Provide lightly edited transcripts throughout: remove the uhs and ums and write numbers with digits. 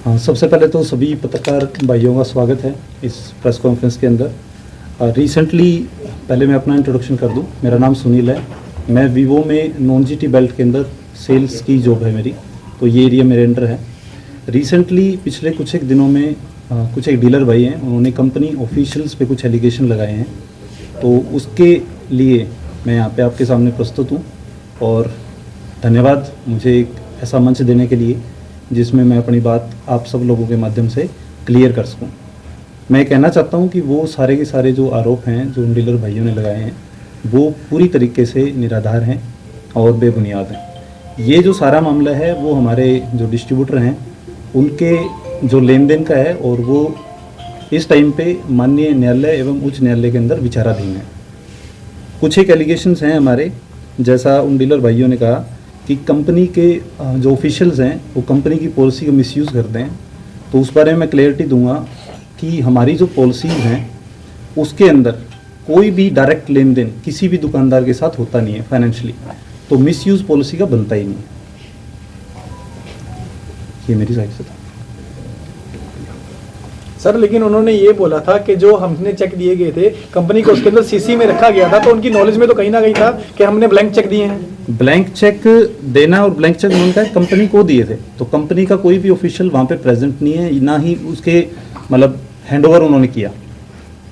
सबसे पहले तो सभी पत्रकार भाइयों का स्वागत है इस प्रेस कॉन्फ्रेंस के अंदर। रिसेंटली पहले मैं अपना इंट्रोडक्शन कर दूं। मेरा नाम सुनील है। मैं वीवो में नॉन जीटी बेल्ट के अंदर सेल्स की जॉब है मेरी, तो ये एरिया मेरे अंडर है। रिसेंटली पिछले कुछ एक दिनों में कुछ एक डीलर भाई हैं, उन्होंने कंपनी ऑफिशियल्स पे कुछ एलिगेशन लगाए हैं, तो उसके लिए मैं यहाँ पे आपके सामने प्रस्तुत हूँ। और धन्यवाद मुझे एक ऐसा मंच देने के लिए जिसमें मैं अपनी बात आप सब लोगों के माध्यम से क्लियर कर सकूं। मैं कहना चाहता हूं कि वो सारे के सारे जो आरोप हैं जो उन डीलर भाइयों ने लगाए हैं वो पूरी तरीके से निराधार हैं और बेबुनियाद हैं। ये जो सारा मामला है वो हमारे जो डिस्ट्रीब्यूटर हैं उनके जो लेन देन का है, और वो इस टाइम पे माननीय न्यायालय एवं उच्च न्यायालय के अंदर विचाराधीन है। कुछ एक एलिगेशंस हैं हमारे, जैसा उन डीलर भाइयों ने कहा कि कंपनी के जो ऑफिशियल्स हैं वो कंपनी की पॉलिसी का मिसयूज़ करते हैं। तो उस बारे में मैं क्लैरिटी दूंगा कि हमारी जो पॉलिसीज़ हैं उसके अंदर कोई भी डायरेक्ट लेन देन किसी भी दुकानदार के साथ होता नहीं है फाइनेंशियली, तो मिसयूज़ पॉलिसी का बनता ही नहीं है। ये मेरी साइड से था सर। लेकिन उन्होंने ये बोला था कि जो हमने चेक दिए गए थे कंपनी को उसके अंदर सीसी में रखा गया था, तो उनकी नॉलेज में तो कहीं ना कहीं था कि हमने ब्लैंक चेक दिए हैं। ब्लैंक चेक देना और ब्लैंक चेक उन्होंने कहा कंपनी को दिए थे, तो कंपनी का कोई भी ऑफिशियल वहाँ पे प्रेजेंट नहीं है, ना ही उसके मतलब हैंडओवर उन्होंने किया।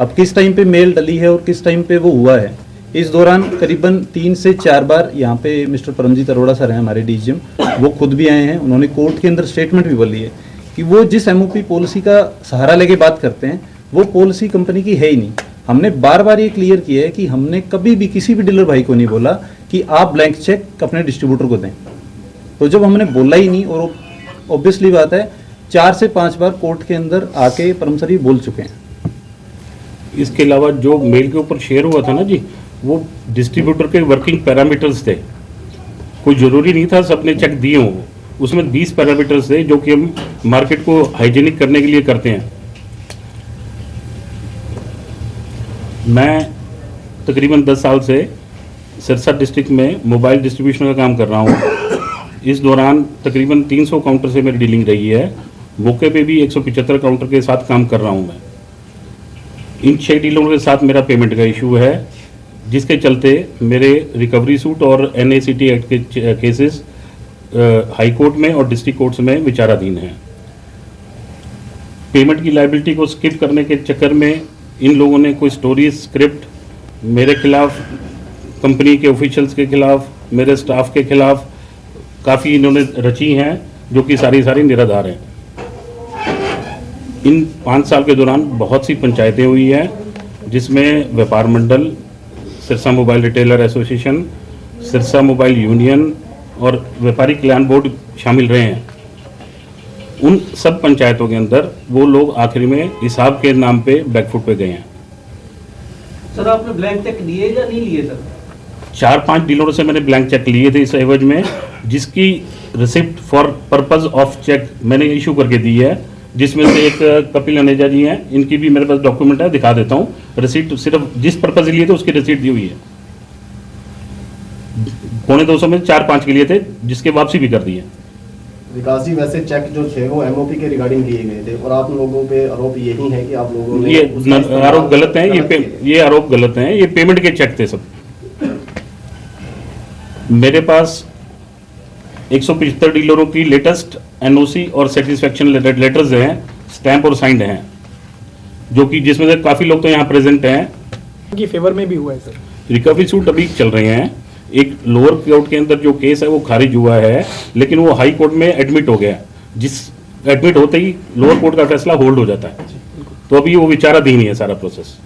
अब किस टाइम पे मेल डली है और किस टाइम पे वो हुआ है, इस दौरान करीबन 3 से 4 बार यहाँ पे मिस्टर परमजीत अरोड़ा सर हैं हमारे डीजीएम, वो खुद भी आए हैं। उन्होंने कोर्ट के अंदर स्टेटमेंट भी बोली है कि वो जिस एमओपी पॉलिसी का सहारा लेके बात करते हैं वो पॉलिसी कंपनी की है ही नहीं। हमने बार बार ये क्लियर किया है कि हमने कभी भी किसी भी डीलर भाई को नहीं बोला कि आप ब्लैंक चेक अपने डिस्ट्रीब्यूटर को दें। तो जब हमने बोला ही नहीं, और ऑब्वियसली बात है 4 से 5 बार कोर्ट के अंदर आके परम सर बोल चुके हैं। इसके अलावा जो मेल के ऊपर शेयर हुआ था ना जी, वो डिस्ट्रीब्यूटर के वर्किंग पैरामीटर्स थे। कोई ज़रूरी नहीं था सबने चेक दिए हों, उसमें 20 पैरामीटर्स थे जो कि हम मार्केट को हाइजीनिक करने के लिए करते हैं। मैं तकरीबन 10 साल से सिरसा डिस्ट्रिक्ट में मोबाइल डिस्ट्रीब्यूशन का काम कर रहा हूँ। इस दौरान तकरीबन 300 काउंटर से मेरी डीलिंग रही है। मौके पे भी 175 काउंटर के साथ काम कर रहा हूँ मैं। इन 6 डीलरों के साथ मेरा पेमेंट का इशू है, जिसके चलते मेरे रिकवरी सूट और NACT एक्ट के केसेस हाई कोर्ट में और डिस्ट्रिक्ट कोर्ट्स में विचाराधीन है। पेमेंट की लायबिलिटी को स्किप करने के चक्कर में इन लोगों ने कोई स्टोरी स्क्रिप्ट मेरे खिलाफ, कंपनी के ऑफिशियल्स के खिलाफ, मेरे स्टाफ के खिलाफ काफ़ी इन्होंने रची हैं, जो कि सारी निराधार हैं। इन 5 साल के दौरान बहुत सी पंचायतें हुई हैं, जिसमें व्यापार मंडल, Sirsa mobile retailer association, Sirsa mobile union और व्यापारी कल्याण बोर्ड शामिल रहे हैं। उन सब पंचायतों के अंदर वो लोग आखिरी में हिसाब के नाम पे बैकफुट पे गए हैं। सर आपने ब्लैंक चेक लिए या नहीं लिए सर? 4-5 डीलरों से मैंने ब्लैंक चेक लिए थे इस एवज में, जिसकी receipt for purpose of cheque मैंने इशू करके दी है। जिसमें से एक कपिल अनेजा जी हैं, इनकी भी मेरे पास डॉक्यूमेंट है, दिखा देता हूँ। रिसिप्ट सिर्फ जिस पर्पज के लिए थे उसकी रिसिप्ट दी हुई है। 250 में 4-5 के लिए थे, जिसके वापसी भी कर दी है। विकास जी, वैसे चेक जो थे वो MOP के रिगार्डिंग दिए गए थे, और आप लोगों पे आरोप यही है कि आप लोगों ने ये आरोप गलत हैं। ये आरोप गलत हैं। ये पेमेंट के चेक थे सब। मेरे पास 175 डीलरों की लेटेस्ट NOC और सेटिस्फैक्शन लेटर्स हैं, स्टैंप और साइंड हैं, जो कि जिसमें से काफ़ी लोग तो यहाँ प्रेजेंट हैं। उनकी फेवर में भी हुआ है सर। रिकवरी सूट अभी चल रहे हैं। एक लोअर कोर्ट के अंदर जो केस है वो खारिज हुआ है, लेकिन वो हाई कोर्ट में एडमिट हो गया। जिस एडमिट होते ही लोअर कोर्ट का फैसला होल्ड हो जाता है, तो अभी वो विचाराधीन ही है सारा प्रोसेस।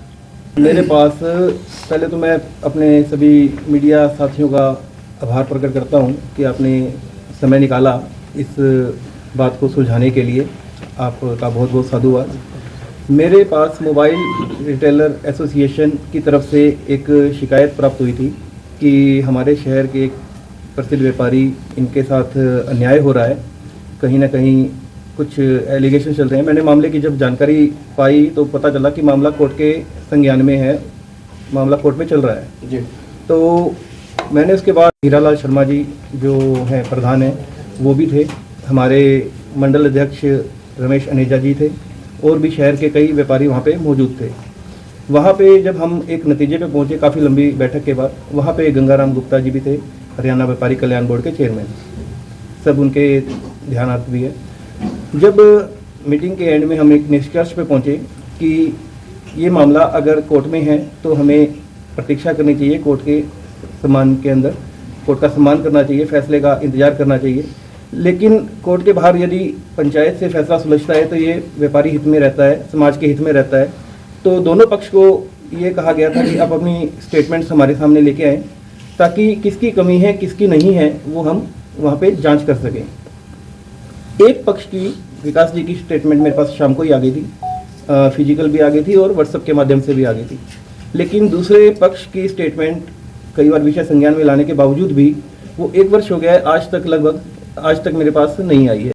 मेरे पास पहले तो मैं अपने सभी मीडिया साथियों का आभार प्रकट करता हूं कि आपने समय निकाला इस बात को सुलझाने के लिए। आपका बहुत बहुत साधुवाद। मेरे पास मोबाइल रिटेलर एसोसिएशन की तरफ से एक शिकायत प्राप्त हुई थी कि हमारे शहर के एक प्रसिद्ध व्यापारी, इनके साथ अन्याय हो रहा है, कहीं ना कहीं कुछ एलिगेशन चल रहे हैं। मैंने मामले की जब जानकारी पाई तो पता चला कि मामला कोर्ट के संज्ञान में है, मामला कोर्ट में चल रहा है जी। तो मैंने उसके बाद हीरालाल शर्मा जी जो हैं प्रधान हैं, वो भी थे, हमारे मंडल अध्यक्ष रमेश अनेजा जी थे और भी शहर के कई व्यापारी वहाँ पे मौजूद थे। वहाँ पे जब हम एक नतीजे पे पहुँचे काफ़ी लंबी बैठक के बाद, वहाँ पे गंगाराम गुप्ता जी भी थे, हरियाणा व्यापारी कल्याण बोर्ड के चेयरमैन, सब उनके ध्यानार्थ भी है। जब मीटिंग के एंड में हम एक निष्कर्ष पे पहुँचे कि ये मामला अगर कोर्ट में है तो हमें प्रतीक्षा करनी चाहिए, कोर्ट के सम्मान के अंदर कोर्ट का सम्मान करना चाहिए, फैसले का इंतजार करना चाहिए। लेकिन कोर्ट के बाहर यदि पंचायत से फैसला सुलझता है तो ये व्यापारी हित में रहता है, समाज के हित में रहता है। तो दोनों पक्ष को ये कहा गया था कि आप अपनी स्टेटमेंट्स हमारे सामने लेके आएँ ताकि किसकी कमी है किसकी नहीं है वो हम वहाँ पे जांच कर सकें। एक पक्ष की विकास जी की स्टेटमेंट मेरे पास शाम को ही आ गई थी, फिजिकल भी आ गई थी और व्हाट्सएप के माध्यम से भी आ गई थी। लेकिन दूसरे पक्ष की स्टेटमेंट कई बार विषय संज्ञान में लाने के बावजूद भी वो 1 वर्ष हो गया है, आज तक मेरे पास नहीं आई है।